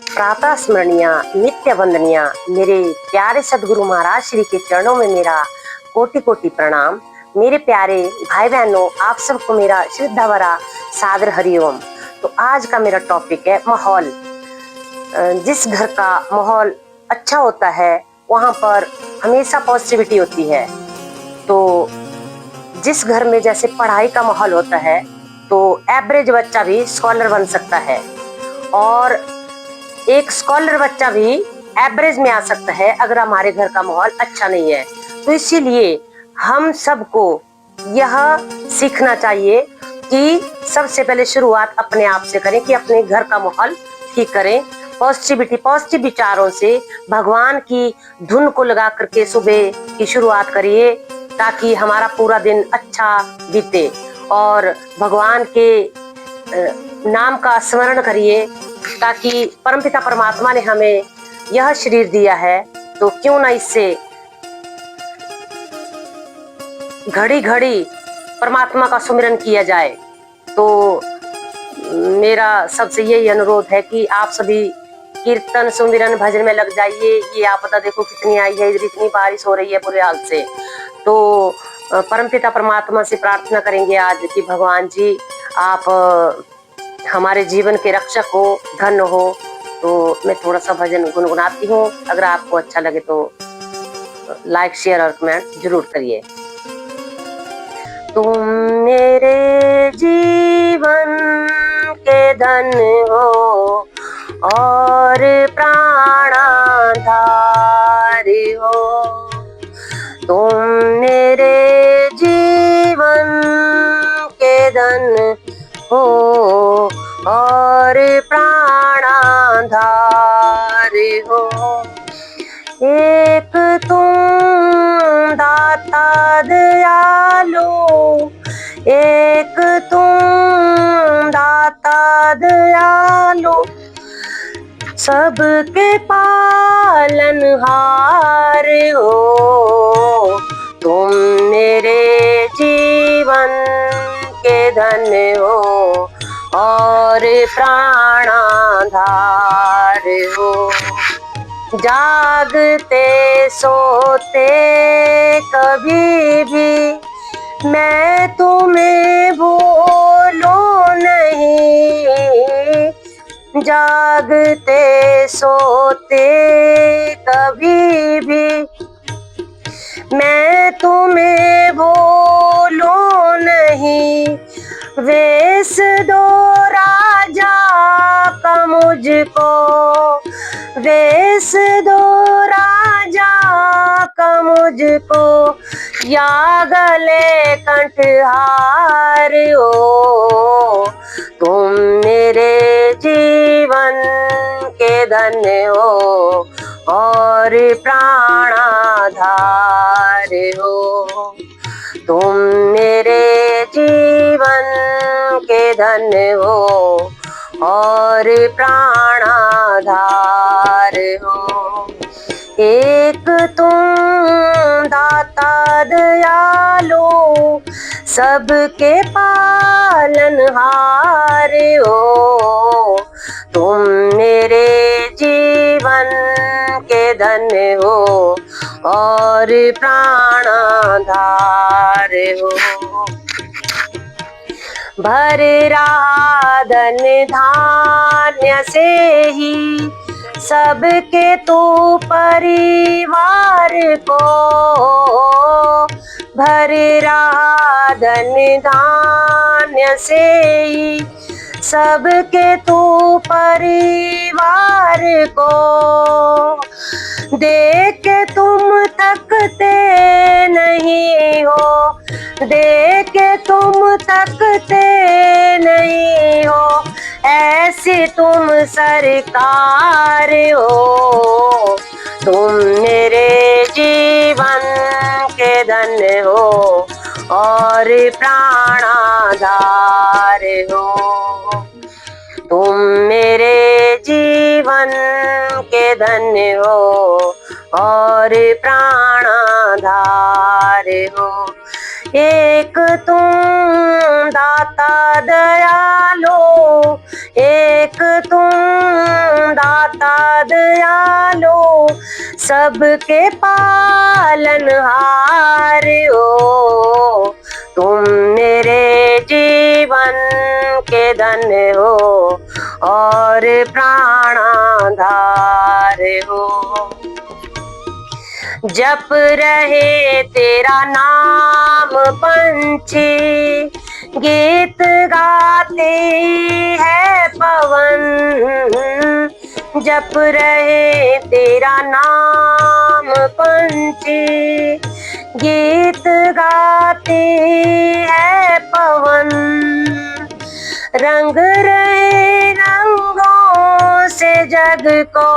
प्रातः स्मरणीय नित्य वंदनीय मेरे प्यारे सदगुरु महाराज श्री के चरणों में मेरा कोटि कोटि प्रणाम। मेरे प्यारे भाई बहनों, आप सबको मेरा श्रद्धा भरा सादर हरिओम। तो आज का मेरा टॉपिक है माहौल। जिस घर का माहौल अच्छा होता है वहां पर हमेशा पॉजिटिविटी होती है। तो जिस घर में जैसे पढ़ाई का माहौल होता है तो एवरेज बच्चा भी स्कॉलर बन सकता है, और एक स्कॉलर बच्चा भी एवरेज में आ सकता है अगर हमारे घर का माहौल अच्छा नहीं है। तो इसीलिए हम सबको यह सीखना चाहिए कि सबसे पहले शुरुआत अपने आप से करें कि अपने घर का माहौल ठीक करें। पॉजिटिव विचारों से भगवान की धुन को लगा करके सुबह की शुरुआत करिए ताकि हमारा पूरा दिन अच्छा बीते, और भगवान के नाम का स्मरण करिए ताकि परमपिता परमात्मा ने हमें यह शरीर दिया है तो क्यों ना इससे घड़ी घड़ी परमात्मा का सुमिरन किया जाए। तो मेरा सबसे यही अनुरोध है कि आप सभी कीर्तन सुमिरन भजन में लग जाइए। ये आपदा देखो कितनी आई है, इधर इतनी बारिश हो रही है बुरे हाल से। तो परमपिता परमात्मा से प्रार्थना करेंगे आज कि भगवान जी आप हमारे जीवन के रक्षक हो, धन्य हो। तो मैं थोड़ा सा भजन गुनगुनाती हूँ, अगर आपको अच्छा लगे तो लाइक शेयर और कमेंट जरूर करिए। तुम मेरे जीवन के धन हो और प्राणाधार हो, तुम मेरे जीवन के धन हो और प्राणाधार हो। एक तुम दाता दयालु, एक तुम दाता दयालु, सबके पालनहार हो। तुम मेरे जीवन के धन हो और प्राणाधार हो। जागते सोते कभी भी मैं तुम्हें भूलूं नहीं, जागते सोते कभी भी मैं तुम्हें भूलूं नहीं। वेश दो राजा का मुझको, वेश दो राजा का मुझको, या गले कंठहार हो। तुम मेरे जीवन के धन हो और प्राणाधार हो। तुम मेरे जीवन के धन हो और प्राणाधार हो। एक तुम दाता दयालु, सबके पालनहार हो। तुम मेरे जीवन के धन हो और प्राणाधार हो। भर रहा धन धान्य से ही सबके तू परिवार को, भर रहा धन धान्य से ही सबके तू परिवार को। देख के तुम तकते नहीं हो, देख के तुम तकते नहीं हो, ऐसी तुम सरकार हो। तुम मेरे जीवन के धन हो और प्राणाधार हो। तुम मेरे जीवन के धन हो और प्राणाधार हो। एक तुम दाता दयालु, एक तुम दाता दयालो सबके पालनहार हो। तुम मेरे जीवन के धन हो और प्राणाधार हो। जप रहे तेरा नाम पंछी, गीत गाते हैं पवन। जप रहे तेरा नाम पंछी, गीत गाते हैं पवन। रंग रहे रंगों से जग को,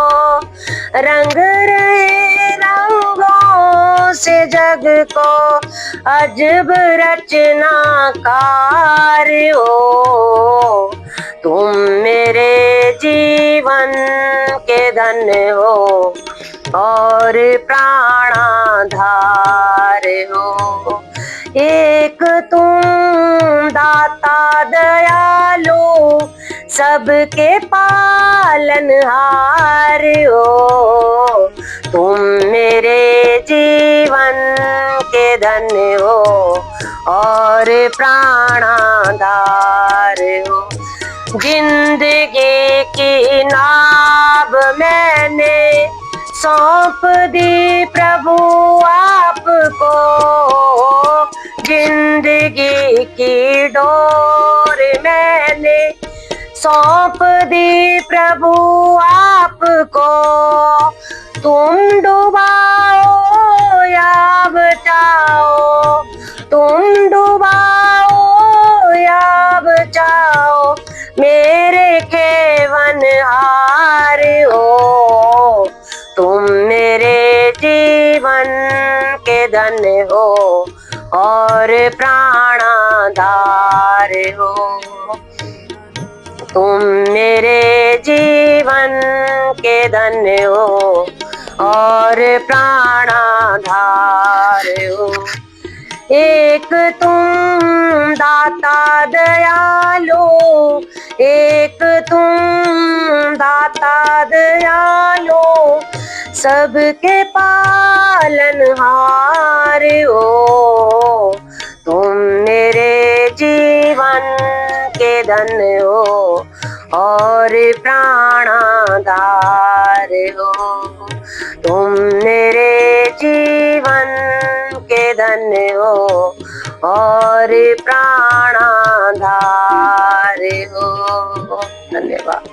रंग रहे रंगों से जग को, अजब रचनाकार हो। तुम मेरे जीवन के धन हो और प्राणाधार हो। एक तुम दाता दयालु सबके पालनहार हो। तुम मेरे जीवन के धन हो और प्राणाधार हो। जिंदगी की नाव मैंने सौंप दी प्रभु आपको। जिंदगी की डोर मैंने सौंप दी प्रभु आपको। तुम डुबाओ या बचाओ, तुम डुबाओ या बचाओ, मेरे खेवनहार हो। तुम मेरे जीवन के धन हो और प्राणाधार हो। तुम मेरे जीवन के धन हो और प्राणाधार हो। एक तुम दाता दयालु, एक तुम दाता दयालु सबके पालनहार हो। तुम मेरे जीवन के धन हो और प्राणाधार हो। तुम मेरे जीवन के धन हो और प्राणाधार हो। धन्यवाद।